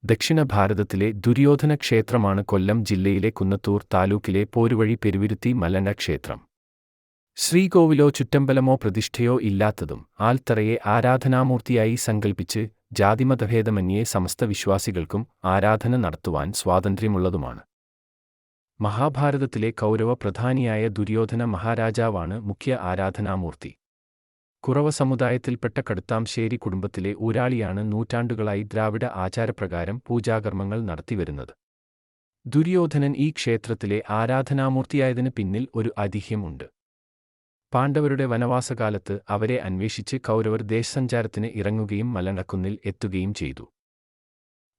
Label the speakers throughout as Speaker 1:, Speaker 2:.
Speaker 1: ദക്ഷിണ ഭാരതത്തിലെ ദുര്യോധന ക്ഷേത്രമാണ് കൊല്ലം ജില്ലയിലെ കുന്നത്തൂർ താലൂക്കിലെ പോരുവഴി പെരുവിരുത്തി മല്ലന്ന ക്ഷേത്രം. ശ്രീകോവിലോ ചുറ്റമ്പലമോ പ്രതിഷ്ഠയോ ഇല്ലാത്തതും ആൽത്തറയെ ആരാധനാമൂർത്തിയായി സങ്കൽപ്പിച്ച് ജാതിമതഭേദമന്യേ സമസ്ത വിശ്വാസികൾക്കും ആരാധന നടത്തുവാൻ സ്വാതന്ത്ര്യമുള്ളതുമാണ്. മഹാഭാരതത്തിലെ കൗരവ പ്രധാനിയായ ദുര്യോധന മഹാരാജാവാണ് മുഖ്യ ആരാധനാമൂർത്തി. കുറവ സമുദായത്തിൽപ്പെട്ട കടുത്താംശ്ശേരി കുടുംബത്തിലെ ഊരാളിയാണ് നൂറ്റാണ്ടുകളായി ദ്രാവിഡ ആചാരപ്രകാരം പൂജാകർമ്മങ്ങൾ നടത്തിവരുന്നത്. ദുര്യോധനൻ ഈ ക്ഷേത്രത്തിലെ ആരാധനാമൂർത്തിയായതിന് പിന്നിൽ ഒരു ഐതിഹ്യമുണ്ട്. പാണ്ഡവരുടെ വനവാസകാലത്ത് അവരെ അന്വേഷിച്ച് കൗരവർ ദേശസഞ്ചാരത്തിന് ഇറങ്ങുകയും മലനക്കുന്നിൽ എത്തുകയും ചെയ്തു.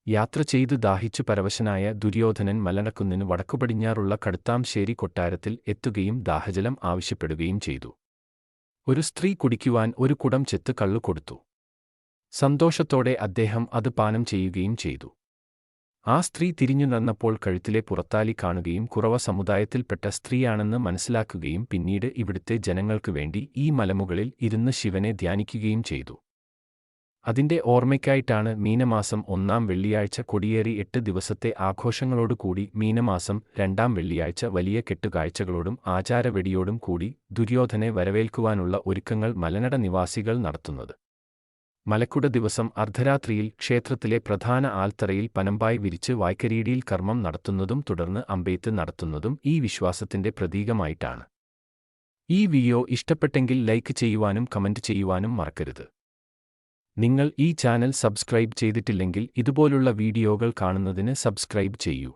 Speaker 1: യാത്ര ചെയ്തു ദാഹിച്ചു പരവശനായ ദുര്യോധനൻ മലനക്കുന്നിന് വടക്കുപടിഞ്ഞാറുള്ള കടുത്താംശ്ശേരി കൊട്ടാരത്തിൽ എത്തുകയും ദാഹജലം ആവശ്യപ്പെടുകയും ചെയ്തു. ഒരു സ്ത്രീ കുടിക്കുവാൻ ഒരു കുടം ചെത്ത് കള്ളു കൊടുത്തു. സന്തോഷത്തോടെ അദ്ദേഹം അത് പാനം ചെയ്യുകയും ചെയ്തു. ആ സ്ത്രീ തിരിഞ്ഞു നടന്നപ്പോൾ കഴുത്തിലെ പുറത്താലി കാണുകയും കുറവ സമുദായത്തിൽപ്പെട്ട സ്ത്രീയാണെന്ന് മനസ്സിലാക്കുകയും പിന്നീട് ഇവിടുത്തെ ജനങ്ങൾക്കു വേണ്ടി ഈ മലമുകളിൽ ഇരുന്ന് ശിവനെ ധ്യാനിക്കുകയും ചെയ്തു. അതിന്റെ ഓർമ്മയ്ക്കായിട്ടാണ് മീനമാസം 1-ാം വെള്ളിയാഴ്ച കൊടിയേറി 8 ദിവസത്തെ ആഘോഷങ്ങളോടുകൂടി മീനമാസം 2-ാം വെള്ളിയാഴ്ച വലിയ കെട്ടുകാഴ്ചകളോടും ആചാരവെടിയോടും കൂടി ദുര്യോധനെ വരവേൽക്കുവാനുള്ള ഒരുക്കങ്ങൾ മലനട നിവാസികൾ നടത്തുന്നത്. മലക്കുട ദിവസം അർദ്ധരാത്രിയിൽ ക്ഷേത്രത്തിലെ പ്രധാന ആൽത്തറയിൽ പനമ്പായി വിരിച്ച് വായ്ക്കരിയിടിയിൽ കർമ്മം നടത്തുന്നതും തുടർന്ന് അമ്പെയ്ത്ത് നടത്തുന്നതും ഈ വിശ്വാസത്തിന്റെ പ്രതീകമായിട്ടാണ്. ഈ വീഡിയോ ഇഷ്ടപ്പെട്ടെങ്കിൽ ലൈക്ക് ചെയ്യുവാനും കമന്റ് ചെയ്യുവാനും മറക്കരുത്. നിങ്ങൾ ഈ ചാനൽ സബ്സ്ക്രൈബ് ചെയ്തിട്ടില്ലെങ്കിൽ ഇതുപോലുള്ള വീഡിയോകൾ കാണുന്നതിന് സബ്സ്ക്രൈബ് ചെയ്യൂ.